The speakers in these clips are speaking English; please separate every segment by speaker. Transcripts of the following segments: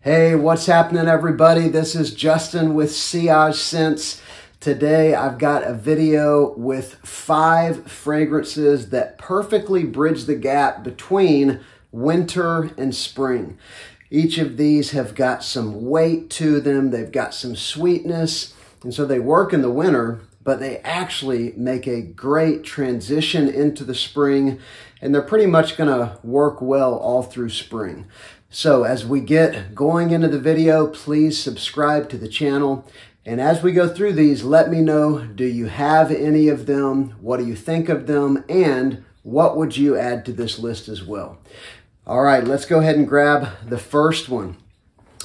Speaker 1: Hey, what's happening, everybody? This is Justin with Sillage Scents. Today I've got a video with 5 fragrances that perfectly bridge the gap between winter and spring. Each of these have got some weight to them, they've got some sweetness, and so they work in the winter, but they actually make a great transition into the spring, and they're pretty much gonna work well all through spring. So as we get going into the video, please subscribe to the channel. And as we go through these, let me know, do you have any of them? What do you think of them? And what would you add to this list as well? All right, let's go ahead and grab the first one.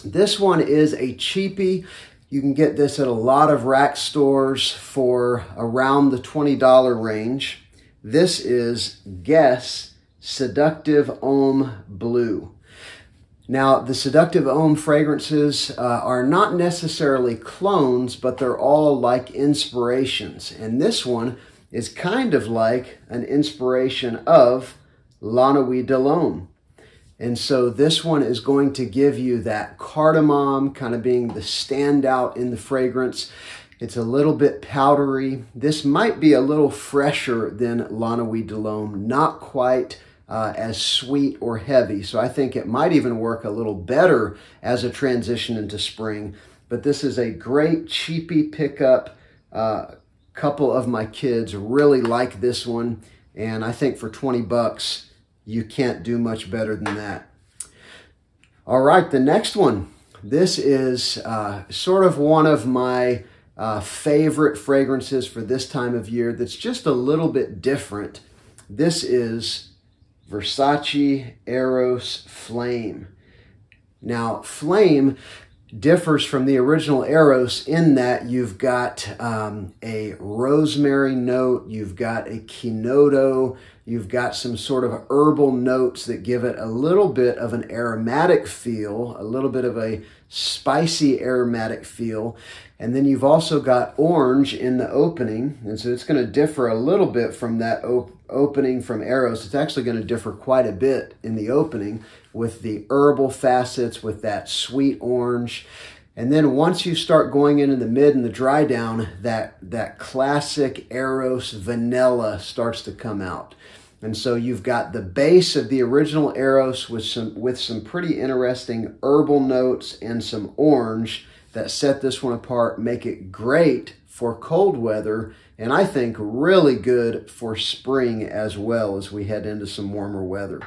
Speaker 1: This one is a cheapie. You can get this at a lot of rack stores for around the $20 range. This is Guess Seductive Homme Blue. Now, the Seductive Homme fragrances are not necessarily clones, but they're all like inspirations. And this one is kind of like an inspiration of La Nuit de l'Homme. And so this one is going to give you that cardamom kind of being the standout in the fragrance. It's a little bit powdery. This might be a little fresher than La Nuit de l'Homme, not quite as sweet or heavy. So I think it might even work a little better as a transition into spring. But this is a great cheapie pickup. Couple of my kids really like this one. And I think for 20 bucks, you can't do much better than that. All right, the next one. This is sort of one of my favorite fragrances for this time of year that's just a little bit different. This is Versace Eros Flame. Now, Flame differs from the original Eros in that you've got a rosemary note, you've got a quinoto, you've got some sort of herbal notes that give it a little bit of an aromatic feel, a little bit of a spicy aromatic feel. And then you've also got orange in the opening. And so it's going to differ a little bit from that opening from Eros. It's actually going to differ quite a bit in the opening with the herbal facets, with that sweet orange. And then once you start going into the mid and the dry down, that classic Eros vanilla starts to come out. And so you've got the base of the original Eros with some pretty interesting herbal notes and some orange that set this one apart, make it great for cold weather, and I think really good for spring as well as we head into some warmer weather.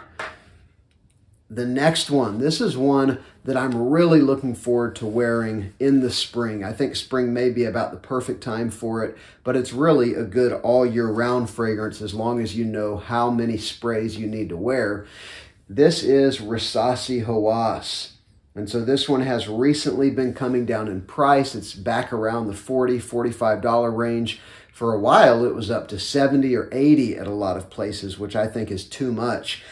Speaker 1: The next one, this is one that I'm really looking forward to wearing in the spring. I think spring may be about the perfect time for it, but it's really a good all year round fragrance as long as you know how many sprays you need to wear. This is RASASI HAWAS. And so this one has recently been coming down in price. It's back around the $40, $45 range. For a while, it was up to $70 or $80 at a lot of places, which I think is too much.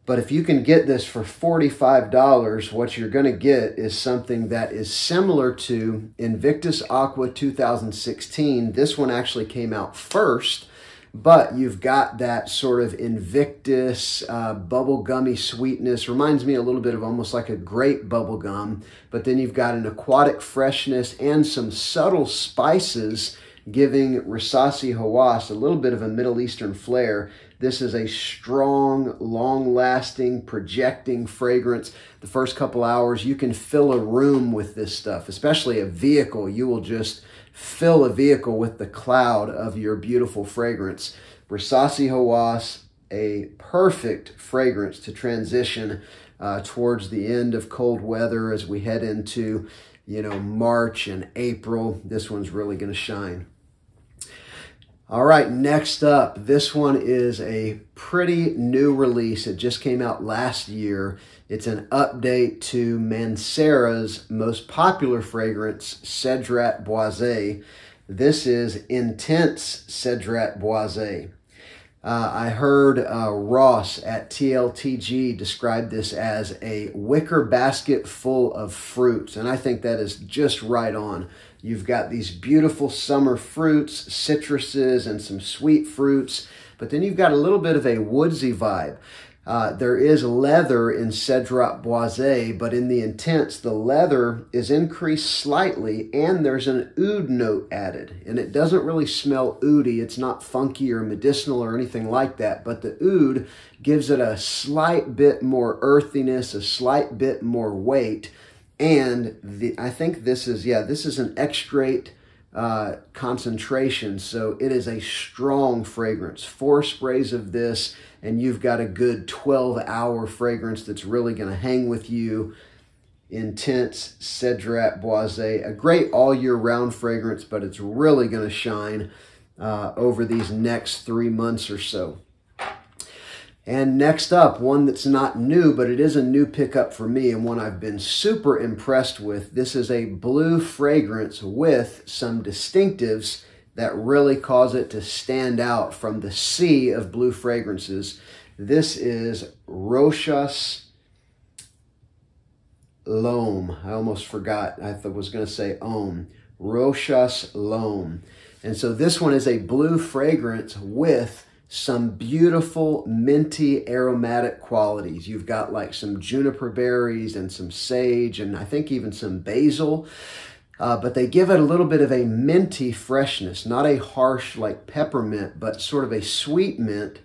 Speaker 1: But if you can get this for $45, what you're going to get is something that is similar to Invictus Aqua 2016. This one actually came out first, but you've got that sort of Invictus bubblegummy sweetness. Reminds me a little bit of almost like a grape bubblegum, but then you've got an aquatic freshness and some subtle spices giving RASASI HAWAS a little bit of a Middle Eastern flair. This is a strong, long-lasting, projecting fragrance. The first couple hours, you can fill a room with this stuff, especially a vehicle. You will just fill a vehicle with the cloud of your beautiful fragrance. RASASI HAWAS, a perfect fragrance to transition towards the end of cold weather as we head into, March and April. This one's really going to shine. All right, next up, this one is a pretty new release. It just came out last year. It's an update to MANCERA's most popular fragrance, CEDRAT BOISE. This is Intense CEDRAT BOISE. I heard Ross at TLTG describe this as a wicker basket full of fruits, and I think that is just right on. You've got these beautiful summer fruits, citruses, and some sweet fruits, but then you've got a little bit of a woodsy vibe. There is leather in CEDRAT BOISE, but in the intense, the leather is increased slightly, and there's an oud note added. And it doesn't really smell oudy. It's not funky or medicinal or anything like that, but the oud gives it a slight bit more earthiness, a slight bit more weight. And I think this is an extrait concentration, so it is a strong fragrance. 4 sprays of this, and you've got a good 12-hour fragrance that's really going to hang with you. Intense CEDRAT BOISE, a great all-year-round fragrance, but it's really going to shine over these next 3 months or so. And next up, one that's not new, but it is a new pickup for me and one I've been super impressed with. This is a blue fragrance with some distinctives that really cause it to stand out from the sea of blue fragrances. This is ROCHAS L'Homme. I almost forgot. I was going to say Homme. ROCHAS L'Homme. And so this one is a blue fragrance with some beautiful minty aromatic qualities. You've got like some juniper berries and some sage and I think even some basil. But they give it a little bit of a minty freshness, not a harsh like peppermint, but sort of a sweet mint.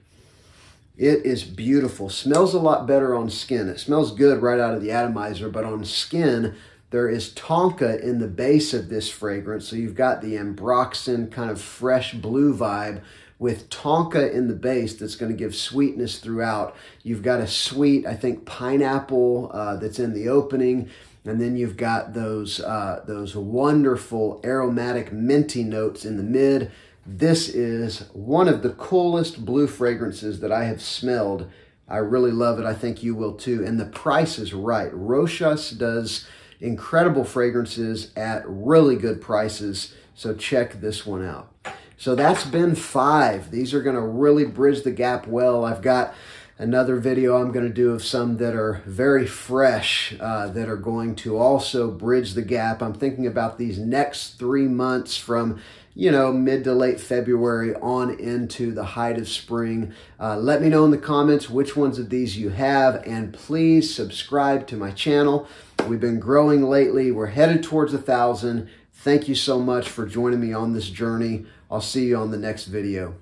Speaker 1: It is beautiful. Smells a lot better on skin. It smells good right out of the atomizer, but on skin, there is tonka in the base of this fragrance. So you've got the ambroxan kind of fresh blue vibe with tonka in the base that's going to give sweetness throughout. You've got a sweet, I think, pineapple that's in the opening. And then you've got those wonderful aromatic minty notes in the mid. This is one of the coolest blue fragrances that I have smelled. I really love it. I think you will too. And the price is right. ROCHAS does incredible fragrances at really good prices. So check this one out. So that's been 5. These are going to really bridge the gap well. I've got another video I'm going to do of some that are very fresh that are going to also bridge the gap. I'm thinking about these next 3 months from, you know, mid to late February on into the height of spring. Let me know in the comments which ones of these you have, and please subscribe to my channel. We've been growing lately. We're headed towards 1,000. Thank you so much for joining me on this journey. I'll see you on the next video.